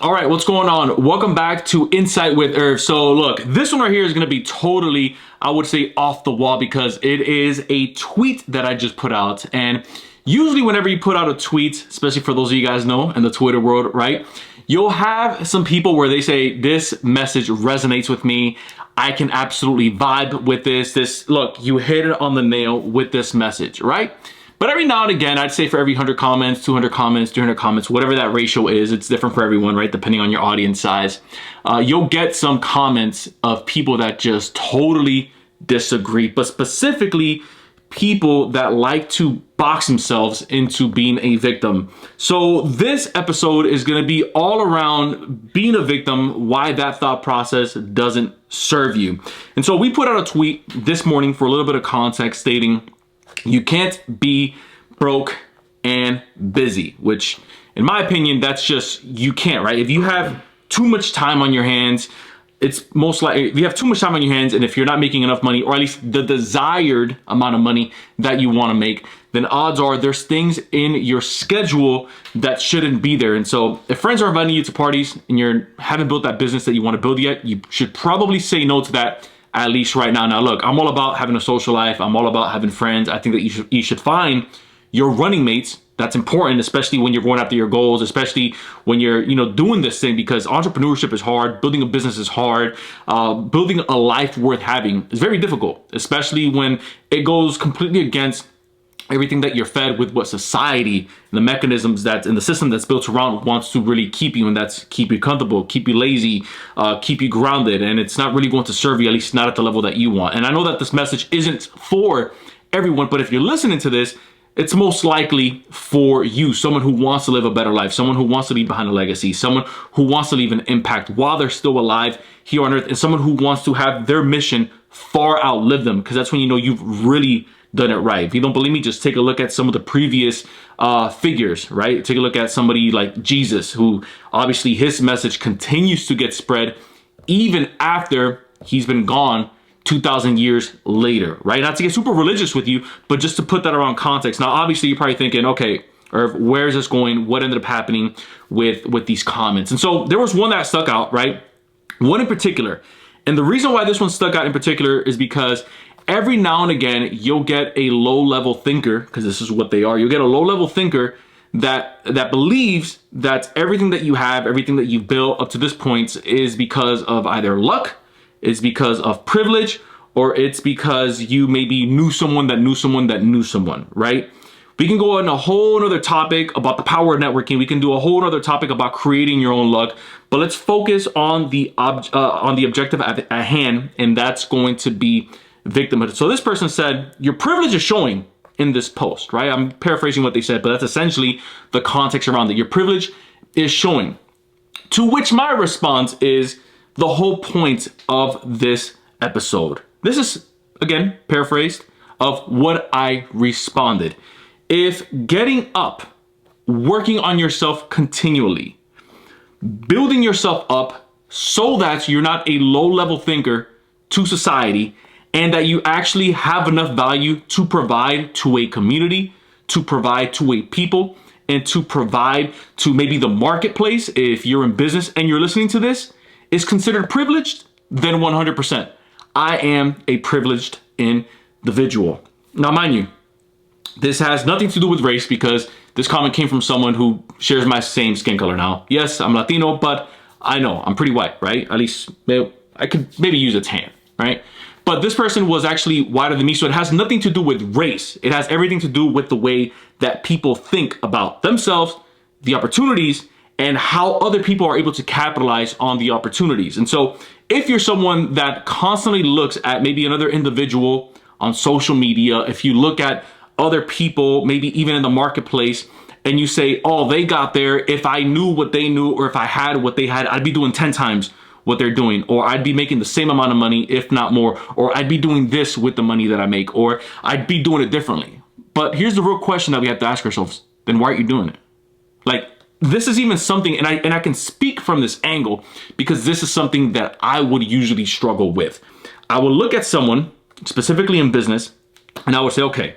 All right, what's going on? Welcome back to Insight with Irv. So look, this one right here is going to be totally, I would say, off the wall because it is a tweet that I just put out. And usually whenever you put out a tweet, especially for those of you guys know in the Twitter world, right? You'll have some people where they say, this message resonates with me. I can absolutely vibe with this. Look, you hit it on the nail with this message, right? But every now and again, I'd say for every 100 comments, 200 comments, 300 comments, whatever that ratio is, it's different for everyone, right? Depending on your audience size. You'll get some comments of people that just totally disagree, but specifically people that like to box themselves into being a victim. So this episode is going to be all around being a victim, why that thought process doesn't serve you. And so we put out a tweet this morning for a little bit of context stating, you can't be broke and busy, which in my opinion, that's just, you can't, right? If you have too much time on your hands, it's most likely, if you have too much time on your hands and if you're not making enough money, or at least the desired amount of money that you want to make, then odds are there's things in your schedule that shouldn't be there. And so if friends are inviting you to parties and you haven't built that business that you want to build yet, you should probably say no to that, at least right now. Now, look, I'm all about having a social life. I'm all about having friends. I think that you should find your running mates. That's important, especially when you're going after your goals, especially when you're, doing this thing, because entrepreneurship is hard. Building a business is hard. Building a life worth having is very difficult, especially when it goes completely against everything that you're fed with, what society and the mechanisms that's in the system that's built around wants to really keep you, and that's keep you comfortable, keep you lazy, keep you grounded, and it's not really going to serve you, at least not at the level that you want. And I know that this message isn't for everyone, but if you're listening to this, it's most likely for you, someone who wants to live a better life, someone who wants to leave behind a legacy, someone who wants to leave an impact while they're still alive here on earth, and someone who wants to have their mission far outlive them, because that's when you know you've really done it right. If you don't believe me, just take a look at some of the previous figures, right? Take a look at somebody like Jesus, who obviously his message continues to get spread even after he's been gone 2,000 years later, right? Not to get super religious with you, but just to put that around context. Now, obviously, you're probably thinking, okay, Irv, where is this going? What ended up happening with these comments? And so there was one that stuck out, right? One in particular. And the reason why this one stuck out in particular is because every now and again, you'll get a low-level thinker, because this is what they are. You'll get a low-level thinker that believes that everything that you have, everything that you've built up to this point is because of either luck, it's because of privilege, or it's because you maybe knew someone that knew someone that knew someone, right? We can go on a whole other topic about the power of networking. We can do a whole other topic about creating your own luck, but let's focus on the objective at hand, and that's going to be victimhood. So this person said, your privilege is showing in this post, right? I'm paraphrasing what they said, but that's essentially the context around it. Your privilege is showing. To which my response is the whole point of this episode. This is, again, paraphrased of what I responded. If getting up, working on yourself continually, building yourself up so that you're not a low-level thinker to society, and that you actually have enough value to provide to a community, to provide to a people, and to provide to maybe the marketplace, if you're in business and you're listening to this, is considered privileged, then 100%. I am a privileged individual. Now, mind you, this has nothing to do with race, because this comment came from someone who shares my same skin color. Now, yes, I'm Latino, but I know I'm pretty white, right? At least I could maybe use a tan, right? But this person was actually whiter than me, so it has nothing to do with race. It has everything to do with the way that people think about themselves, the opportunities, and how other people are able to capitalize on the opportunities. And so if you're someone that constantly looks at maybe another individual on social media, if you look at other people, maybe even in the marketplace, and you say, oh, they got there. If I knew what they knew, or if I had what they had, I'd be doing 10 times what they're doing, or I'd be making the same amount of money, if not more, or I'd be doing this with the money that I make, or I'd be doing it differently. But here's the real question that we have to ask ourselves. Then why aren't you doing it? Like, this is even something, and I can speak from this angle because this is something that I would usually struggle with. I will look at someone, specifically in business, and I would say, okay,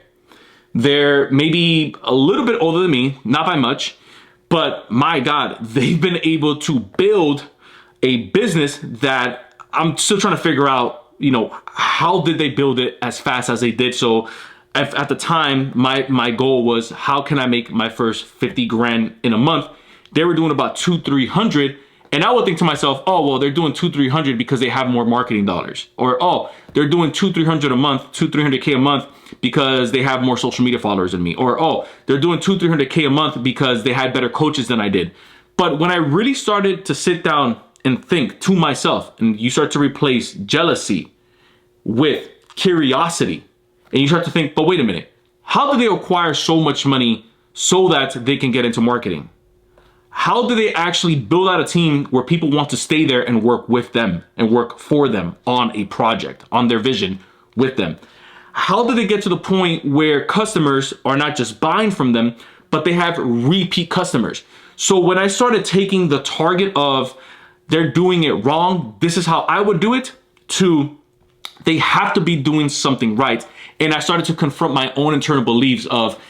they're maybe a little bit older than me, not by much, But my God, they've been able to build a business that I'm still trying to figure out, how did they build it as fast as they did? So at the time, my goal was, how can I make my first 50 grand in a month? They were doing about 200-300. And I would think to myself, oh, well, they're doing 200-300 because they have more marketing dollars. Or, oh, they're doing 200-300 a month, 200-300K a month because they have more social media followers than me. Or, oh, they're doing 200-300K a month because they had better coaches than I did. But when I really started to sit down and think to myself, and you start to replace jealousy with curiosity, and you start to think, but wait a minute, how do they acquire so much money so that they can get into marketing? How do they actually build out a team where people want to stay there and work with them and work for them on a project, on their vision with them? How do they get to the point where customers are not just buying from them, but they have repeat customers? So when I started taking the target of they're doing it wrong, this is how I would do it, to they have to be doing something right. And I started to confront my own internal beliefs of,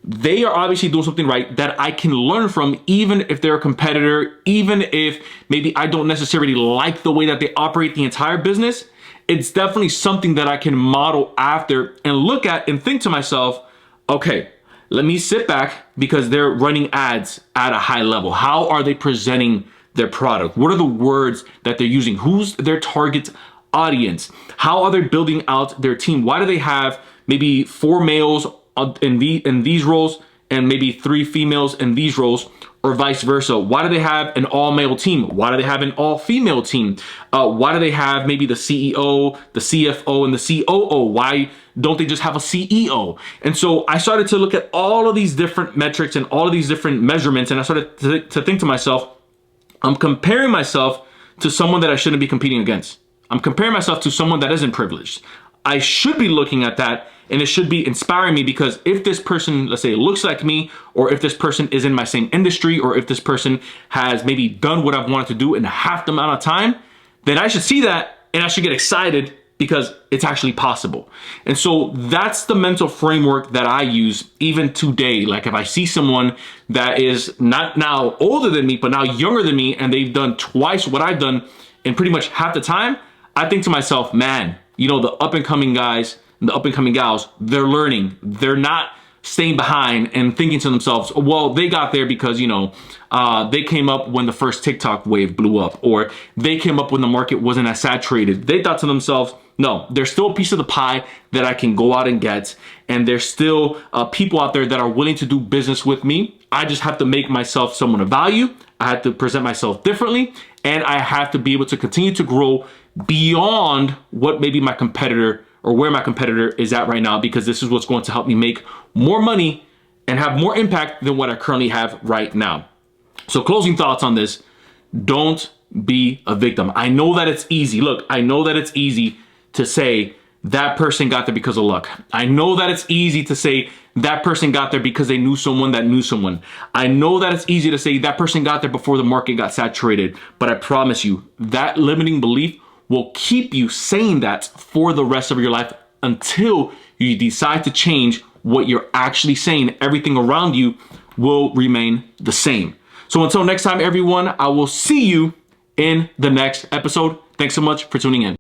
they are obviously doing something right that I can learn from, even if they're a competitor, even if maybe I don't necessarily like the way that they operate the entire business. It's definitely something that I can model after and look at and think to myself, okay, let me sit back, because they're running ads at a high level. How are they presenting their product? What are the words that they're using? Who's their target audience? How are they building out their team? Why do they have maybe 4 males in these roles and maybe 3 females in these roles, or vice versa? Why do they have an all-male team? Why do they have an all-female team? Why do they have maybe the CEO, the CFO, and the COO? Why don't they just have a CEO? And so I started to look at all of these different metrics and all of these different measurements, and I started to think to myself, I'm comparing myself to someone that I shouldn't be competing against. I'm comparing myself to someone that isn't privileged. I should be looking at that, and it should be inspiring me, because if this person, let's say, looks like me, or if this person is in my same industry, or if this person has maybe done what I've wanted to do in half the amount of time, then I should see that and I should get excited, because it's actually possible. And so that's the mental framework that I use even today. Like if I see someone that is not now older than me, but now younger than me, and they've done twice what I've done in pretty much half the time, I think to myself, man, the up and coming guys and the up and coming gals, they're learning. They're not staying behind and thinking to themselves, well, they got there because, they came up when the first TikTok wave blew up, or they came up when the market wasn't as saturated. They thought to themselves, no, there's still a piece of the pie that I can go out and get. And there's still people out there that are willing to do business with me. I just have to make myself someone of value. I have to present myself differently, and I have to be able to continue to grow beyond what maybe my competitor, or where my competitor is at right now, because this is what's going to help me make more money and have more impact than what I currently have right now. So closing thoughts on this: don't be a victim. I know that it's easy. Look, I know that it's easy to say that person got there because of luck. I know that it's easy to say that person got there because they knew someone that knew someone. I know that it's easy to say that person got there before the market got saturated. But I promise you, that limiting belief will keep you saying that for the rest of your life, until you decide to change what you're actually saying. Everything around you will remain the same. So until next time, everyone, I will see you in the next episode. Thanks so much for tuning in.